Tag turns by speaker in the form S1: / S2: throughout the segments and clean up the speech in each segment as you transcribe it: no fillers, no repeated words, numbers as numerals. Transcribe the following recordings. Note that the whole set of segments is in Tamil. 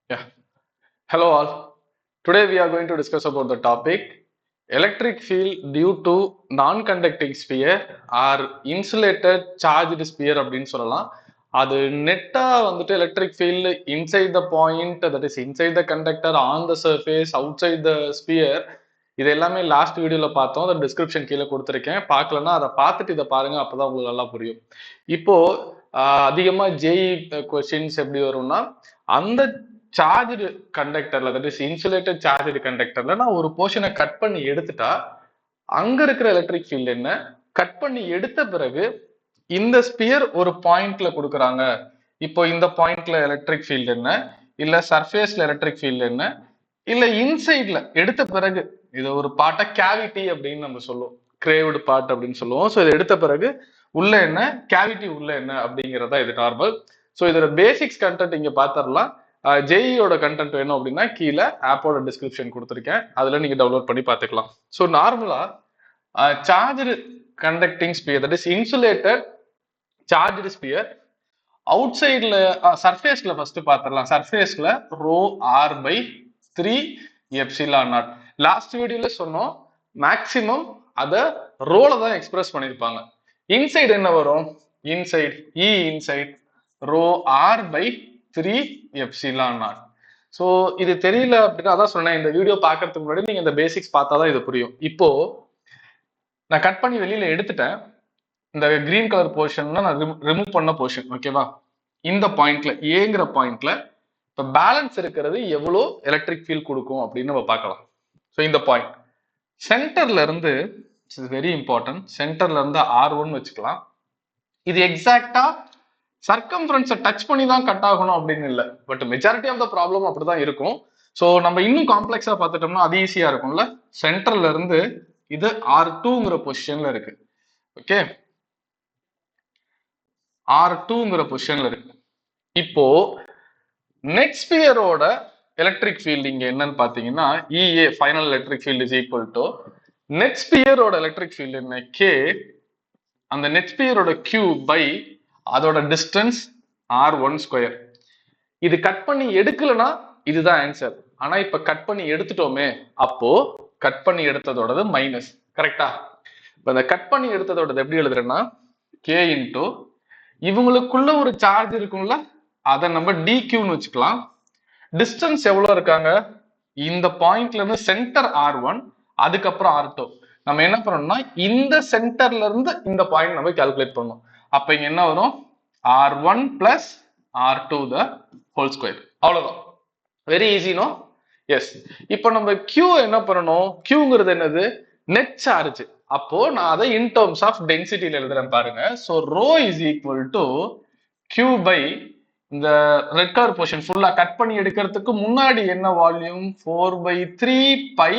S1: Yeah. Hello all. Today we are going to discuss about the topic electric field due to non-conducting sphere or insulated charged sphere அப்படின்னு சொல்லலாம். அது நெட்டா வந்துட்டு electric field inside the point that is inside the conductor on the surface outside the sphere இது எல்லாமே லாஸ்ட் வீடியோல பார்த்தோம். அதை டிஸ்கிரிப்ஷன் கீழே கொடுத்துருக்கேன். பார்க்கலன்னா அதை பார்த்துட்டு இதை பாருங்க, அப்பதான் உங்களுக்கு நல்லா புரியும். இப்போ அதிகமா ஜேஇ கொஸ்டின்ஸ் எப்படி வரும்னா, அந்த சார்ஜ்டு கண்டக்டர்ல தட் இஸ் இன்சுலேட்டட் சார்ஜ்டு கண்டக்டர்ல நான் ஒரு போர்ஷனை கட் பண்ணி எடுத்துட்டா அங்க இருக்கிற எலக்ட்ரிக் ஃபீல்டு என்ன, கட் பண்ணி எடுத்த பிறகு இந்த ஸ்பியர் ஒரு பாயிண்ட்ல கொடுக்குறாங்க. இப்போ இந்த பாயிண்ட்ல எலக்ட்ரிக் ஃபீல்டு என்ன, இல்ல சர்ஃபேஸ்ல எலக்ட்ரிக் ஃபீல்டு என்ன, இல்ல இன்சைட்ல எடுத்த பிறகு இது ஒரு பார்ட்டா கேவிட்டி அப்படின்னு நம்ம சொல்லுவோம், கிரேவ்டு பார்ட் அப்படின்னு சொல்லுவோம். ஸோ இதை எடுத்த பிறகு உள்ள என்ன, கேவிட்டி உள்ள என்ன அப்படிங்கிறதா இது நார்மல். ஸோ இதோட பேசிக்ஸ் கண்டென்ட் இங்க பாத்திரலாம். ஜேஇயோட கண்டென்ட் வேணும் அப்படின்னா கீழே ஆப்போட டிஸ்கிரிப்ஷன் கொடுத்துருக்கேன், அதுல நீங்க டவுன்லோட் பண்ணி பார்த்துக்கலாம். ஸோ நார்மலா charged conducting sphere that is insulated charged sphere அவுட் சைட்ல சர்ஃபேஸ்ல ஃபர்ஸ்ட் பாத்திரலாம். சர்ஃபேஸ்ல rho R by 3 epsilon naught. Last வீடியோல சொன்னோம் மேக்சிமம் அதை ரோல தான் எக்ஸ்பிரஸ் பண்ணிருப்பாங்க. இன்சைட் என்ன வரும், inside E inside rho R by 3 epsilon naught. So இது தெரியல அப்படின்னா அதான் சொன்னேன், இந்த வீடியோ பார்க்கறதுக்கு முன்னாடி நீங்க இந்த பேசிக்ஸ் பார்த்தாதான் இது புரியும். இப்போ நான் கட் பண்ணி வெளியில எடுத்துட்டேன். இந்த கிரீன் கலர் போர்ஷன் நான் ரிமூவ் பண்ண போர்ஷன், ஓகேவா? இந்த பாயிண்ட்ல ஏங்கிற பாயிண்ட்ல இப்போ பேலன்ஸ் இருக்கிறது எவ்வளோ எலக்ட்ரிக் ஃபீல்ட் கொடுக்கும் அப்படின்னு நம்ம பார்க்கலாம். ஸோ இந்த பாயிண்ட் சென்டர்ல இருந்து வெரி இம்பார்ட்டன்ட், சென்டர்ல இருந்து R1 வச்சுக்கலாம். இது எக்ஸாக்டா சர்க்கம்ஃபரன்ஸை டச் பண்ணி தான் கட் ஆகணும் அப்படின்னு இல்லை, but majority of the problem அப்படிதான் இருக்கும். ஸோ நம்ம இன்னும் காம்ப்ளெக்ஸா பார்த்துட்டோம்னா அது ஈஸியா இருக்கும்ல. சென்டர்ல இருந்து இது R2ங்கிற பொசிஷன்ல இருக்கு, ஓகே? R2ங்கிற பொசிஷன்ல இருக்கு. இப்போ நெட் ஸ்பியரோட எலக்ட்ரிக் ஃபீல்டு இங்க என்னன்னு பாத்தீங்கன்னா EA final electric field is equal to net ஸ்பியரோட எலக்ட்ரிக் ஃபீல்டு என்ன, K அந்த நெட் ஸ்பியரோட Q பை அதோட டிஸ்டன்ஸ் R1 ஸ்கொயர். இது கட் பண்ணி எடுக்கலனா இதுதான் ஆன்சர். ஆனா இப்ப கட் பண்ணி எடுத்துட்டோமே, அப்போ கட் பண்ணி எடுத்ததோடது மைனஸ், கரெக்டா? இப்ப இந்த கட் பண்ணி எடுத்ததோடது எப்படி எழுதுறேன்னா K இன்டூ இவங்களுக்குள்ள ஒரு சார்ஜ் இருக்கும்ல, அதை நம்ம DQன்னு வச்சுக்கலாம். டிஸ்டன்ஸ் எவ்வளவு இருக்காங்க, இந்த பாயிண்ட்ல இருந்து சென்டர் R1 அதுக்கப்புறம் R2. நம்ம என்ன பண்ணணும்னா இந்த சென்டர்ல இருந்து இந்த பாயிண்ட் நம்ம கால்குலேட் பண்ணணும். அப்ப இங்க என்ன வரும், R1 plus R2 the whole square. அவ்வளவுதான், வெரி ஈஸி நோ? எஸ். இப்போ நம்ம Q என்ன பண்ணணும், Qங்கிறது என்னது, நெட் சார்ஜ். அப்போ நான் அதை இன் டர்ம்ஸ் ஆஃப் டென்சிட்டியில எழுதுறேன் பாருங்க. So rho is equal to Q by இந்த ரெட் கலர் போர்ஷன் ஃபுல்லா கட் பண்ணி எடுக்கிறதுக்கு முன்னாடி என்ன வால்யூம் 4/3 பை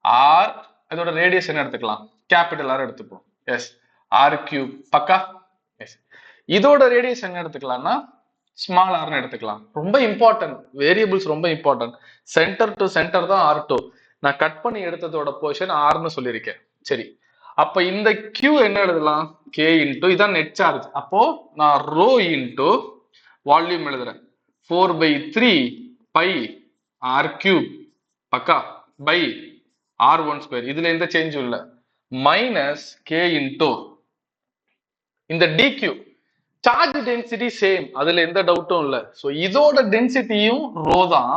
S1: ஆர், இதோட ரேடியஸ் என்ன எடுத்துக்கலாம், கேபிட்டல் ஆர் எடுத்துப்போம். எஸ், ஆர் கியூப் பக்கா. எஸ், இதோட ரேடியஸ் என்ன எடுத்துக்கலாம்னா ஸ்மால் ஆர்னு எடுத்துக்கலாம். ரொம்ப இம்பார்ட்டன்ட் வேரியபிள்ஸ், ரொம்ப இம்பார்ட்டன்ட். சென்டர் டு சென்டர் தான் R2. நான் கட் பண்ணி எடுத்ததோட போர்ஷன் ஆர்னு சொல்லியிருக்கேன். சரி, அப்ப இந்த Q என்ன எழுதலாம், K இன்டூ இதான் நெட் சார்ஜ். அப்போ நான் ரோ இன்டூ வால்யூம் எழுதுறேன் 4/3 பை ஆர் கியூப் பக்கா பை R1 ஸ்கொயர். இதுல எந்த சேஞ்சும் இல்லை, மைனஸ் K இன்டூ இந்த DQ சார்ஜ் டென்சிட்டி சேம், அதுல எந்த டவுட்டும் இல்லை. ஸோ இதோட டென்சிட்டியும் ரோ தான்,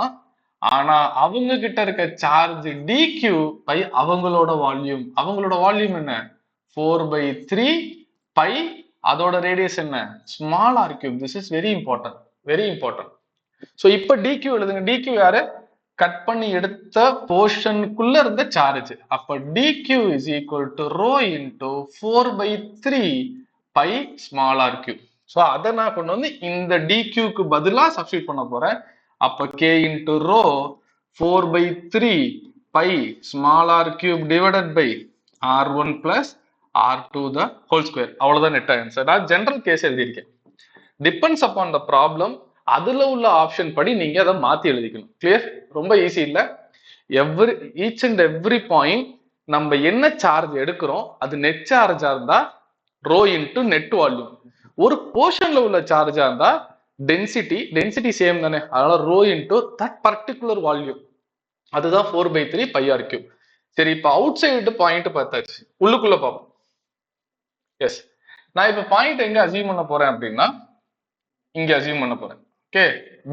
S1: ஆனா அவங்க கிட்ட இருக்க சார்ஜ் DQ பை அவங்களோட வால்யூம். அவங்களோட வால்யூம் என்ன, 4/3 பை அதோட ரேடியஸ் என்ன, small r cube. This is very important, very important. So இப்போ DQ எழுதுங்க. DQ யாரு, கட் பண்ணி எடுத்த போர்ஷனுக்குள்ள இருந்த சார்ஜ். அப்ப DQ is equal to rho into 4/3 pi small r cube. So அதை நான் கொண்டு வந்து இந்த DQக்கு பதிலா சப்ஸ்டியூட் பண்ண போறேன். அப்ப K into rho 4/3 pi small r cube divided by R1 plus R2 the whole square. அவ்வளவுதான் நெட் ஆன்சர். நான் ஜெனரல் கேஸ் எழுதியிருக்கேன். டிபெண்ட்ஸ் அப்பான் த ப்ராப்ளம், அதுல உள்ள ஆப்ஷன் படி நீங்க அதை மாத்தி எழுதிக்கணும். கிளியர்? ரொம்ப ஈஸி இல்ல? ஈச் அண்ட் எவ்ரி பாயிண்ட் நம்ம என்ன சார்ஜ் எடுக்கிறோம் அது நெட் சார்ஜா இருந்தா ரோ இன்டு நெட் வால்யூம், ஒரு போர்ஷன்ல உள்ள சார்ஜா இருந்தா டென்சிட்டி சேம் தானே, அதனால rho into that particular volume, அதுதான் 4/3 πr கியூப். சரி, இப்போ அவுட் சைடு பாயிண்ட் பார்த்தாச்சு, உள்ளுக்குள்ள பார்ப்போம். எஸ், நான் இப்ப பாயிண்ட் எங்க அசீவ் பண்ண போறேன் அப்படின்னா இங்க அசீவ் பண்ண போறேன். ஓகே,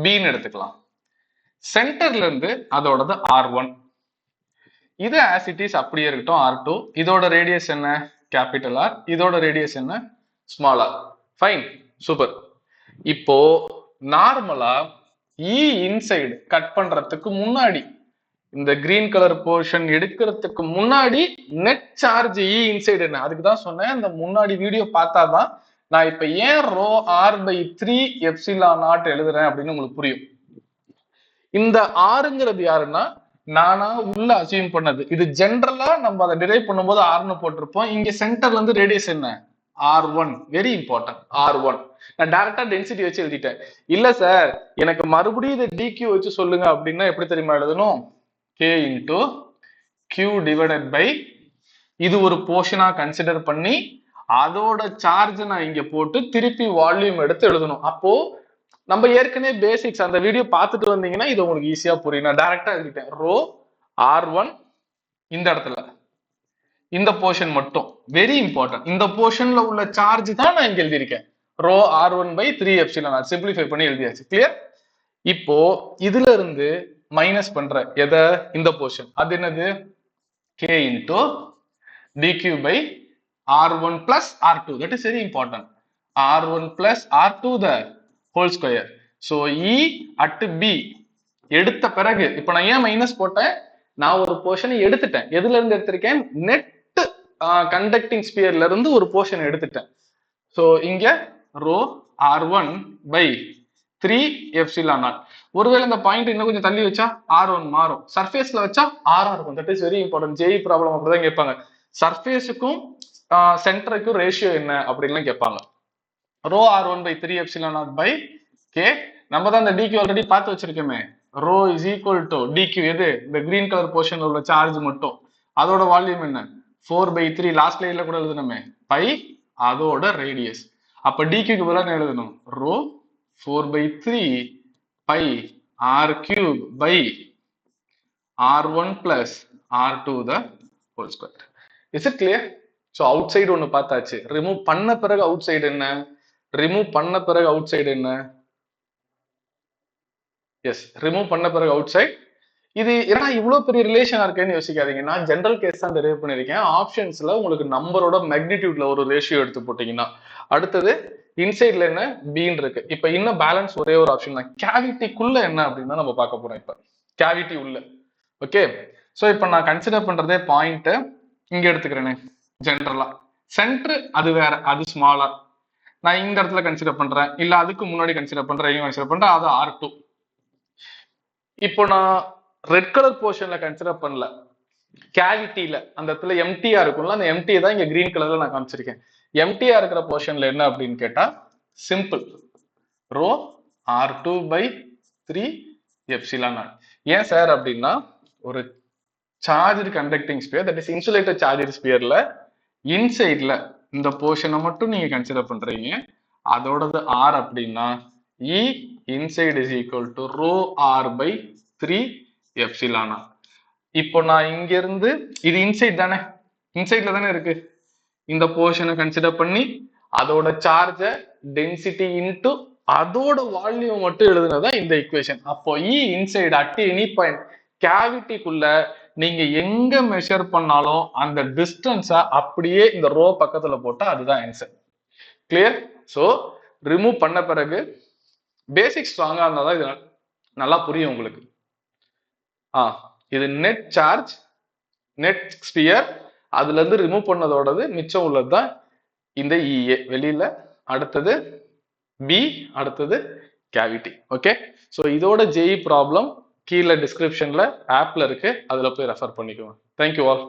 S1: பின்னு எடுத்துக்கலாம். சென்டர்ல இருந்து அதோடது R1, இது as it is அப்படியே இருக்கட்டும் R2. இதோட ரேடியஸ் என்ன? Capital R. இதோட ரேடியஸ் என்ன? Small r. Fine, super. இப்போ நார்மலா E இன்சைடு கட் பண்றதுக்கு முன்னாடி, இந்த கிரீன் கலர் போர்ஷன் எடுக்கிறதுக்கு முன்னாடி நெட் சார்ஜ் E இன்சைடு என்ன, அதுக்கு தான் சொன்னேன் இந்த முன்னாடி வீடியோ பார்த்தாதான் நான் இப்ப ஏன் ரோ r/3 எப்சிலான் நாட் எழுதுறேன் அப்படின்னு உங்களுக்கு புரியும். இந்த ஆறுங்கிறது யாருன்னா நானா உள்ள அசீவ் பண்ணது. இது ஜென்ரலா நம்ம அதை டிரைவ் பண்ணும்போது ஆர்னு போட்டிருப்போம். இங்க சென்டர்ல இருந்து ரேடியஸ் என்ன? R1. Very important, R1. நான் டைரக்டா டென்சிட்டி வச்சு எழுதிட்டேன். இல்ல சார் எனக்கு மறுபடியும் இதை dq வச்சு சொல்லுங்க அப்படின்னா எப்படி தெரியுமா எழுதணும்? k into q divided by, இது ஒரு போர்ஷனா கன்சிடர் பண்ணி அதோட சார்ஜ் நான் இங்க போட்டு திருப்பி வால்யூம் எடுத்து எழுதணும். அப்போ நம்ம ஏற்கனவே பேசிக்ஸ் அந்த வீடியோ பார்த்துட்டு வந்தீங்கன்னா இது உங்களுக்கு ஈஸியா புரியும். நான் டைரக்டா எழுதிட்டேன் ரோ R1 இந்த இடத்துல, இந்த போர்ஷன் மட்டும் வெரி இம்பார்ட்டன்ட். இந்த போர்ஷன்ல உள்ள சார்ஜ் தான் நான் இங்க எழுதியிருக்கேன், row R1/3 epsilon not. Simplify பண்ணி எழுதியாச்சு. கிளியர்? இப்போ இதுல இருந்து மைனஸ் பண்ற எதை? இந்த போர்ஷன். அது என்னது? k into dq by R1 plus R2. That is very important. R1 plus R2 the whole square. So E at B எடுத்த பிறகு, இப்ப நான் ஏன் மைனஸ் போட்டேன்? நான் ஒரு போர்ஷனை எடுத்துட்டேன். எதுல இருந்து எடுத்திருக்கேன்? நெட் கண்டக்டிங் ஸ்பியர்ல இருந்து ஒரு போர்ஷன் எடுத்துட்டேன். சோ இங்க ரோ R1/3 எப்சிலான் நாட். ஒருவேளை இந்த பாயிண்ட் இன்னும் கொஞ்சம் தள்ளி வச்சா R1 மாறும், சர்ஃபேஸ்ல வச்சா RR இருக்கும். That is very important. JEE problem அப்படிதான் கேட்பாங்க. சர்ஃபேஸுக்கும் சென்டருக்கும் ரேஷியோ என்ன அப்படின்லாம் கேட்பாங்க. Rho R1/3 epsilon naught by K. நம்ம தான் இந்த dq ஆல்ரெடி பார்த்து வச்சிருக்கோமே. Rho is equal to dq, எது? இந்த கிரீன் கலர் போர்ஷன்ல உள்ள சார்ஜ் மட்டும். அதோட வால்யூம் என்ன? 4/3. லாஸ்ட் லைன்ல கூட எழுதணுமே, பை அதோட ரேடியஸ். அப்ப dqக்கு பதிலா எழுதணும் rho 4/3 pi r³ by R1 plus R2 the whole square. Is it clear? So outside ஒன்னு பார்த்தாச்சு. ரிமூவ் பண்ண பிறகு அவுட் சைடு என்ன? ரிமூவ் பண்ண பிறகு அவுட் சைடு என்ன? எஸ், ரிமூவ் பண்ண பிறகு அவுட் சைடு. இது ஏன்னா இவ்வளவு பெரிய ரிலேஷனா இருக்கேன்னு யோசிக்காதீங்க. நான் ஜெனரல் கேஸ் தான் டெரைவ் பண்ணிருக்கேன். ஆப்ஷன்ஸ்ல உங்களுக்கு நம்பரோட மேக்னிடியூட்ல ஒரு ரேஷியோ எடுத்து போட்டீங்கன்னா, அடுத்தது இன்சைட்ல என்ன? பீன் இருக்கு. இப்ப இன்னும் பேலன்ஸ் ஒரே ஒரு ஆப்ஷன் தான், கேவிட்டிக்குள்ள என்ன அப்படின்னு தான் நம்ம பார்க்க போறோம். இப்ப கேவிட்டி உள்ள. ஓகே, சோ இப்ப நான் கன்சிடர் பண்றதே பாயிண்ட் இங்க எடுத்துக்கிறேனே. ஜென்ரலா சென்டர் அது வேற, அது ஸ்மாலா. நான் இந்த இடத்துல கன்சிடர் பண்றேன், இல்ல அதுக்கு முன்னாடி கன்சிடர் பண்றேன், கன்சிடர் பண்றேன், அது R2. இப்போ நான் ரெட் கலர் போர்ஷன்ல கன்சிடர் பண்ணல, கேவிட்டில அந்த இடத்துல எம்டியா இருக்கும்ல, அந்த எம்டியை தான் இங்க கிரீன் கலர்ல நான் காமிச்சிருக்கேன். எம்டியா இருக்கிற போர்ஷன்ல என்ன அப்படின்னு கேட்டா simple, rho R2/3 epsilon naught. ஏன் சார் அப்படின்னா, ஒரு charge conducting sphere, that is insulated charge ஸ்பியர்ல இன்சைட்ல இந்த போர்ஷனை மட்டும் நீங்க கன்சிடர் பண்றீங்க, அதோடது R அப்படின்னா E inside is equal to rho R/3 epsilon naught. இப்போ நான் இங்க இருந்து, இது இன்சைட் தானே, இன்சைட்ல தானே இருக்கு, இந்த போர்ஷனை கன்சிடர் பண்ணி அதோட சார்ஜ டென்சிட்டி இன்டு அதோட வால்யூம் மட்டும் எழுதுனதா இந்த ஈக்குவேஷன். அப்போ E inside at any point, கேவிட்டிக்குள்ள நீங்க எங்க மெஷர் பண்ணாலும் அந்த டிஸ்டன்ஸ அப்படியே இந்த ரோ பக்கத்துல போட்டா அதுதான் ஆன்சர். கிளியர்? சோ ரிமூவ் பண்ண பிறகு பேசிக் ஸ்ட்ராங்கா இருந்தாதான் இது நல்லா புரியும் உங்களுக்கு. இது நெட் சார்ஜ், நெட் ஸ்பியர், அதுல இருந்து ரிமூவ் பண்ணதோடது மிச்சம் உள்ளதுதான் இந்த EA வெளியில. அடுத்தது B, அடுத்தது கேவிட்டி. ஓகே, சோ இதோட ஜேஇ ப்ராப்ளம் கீழே டிஸ்கிரிப்ஷன்ல ஆப்ல இருக்கு, அதுல போய் ரெஃபர் பண்ணிக்கோங்க. Thank you all.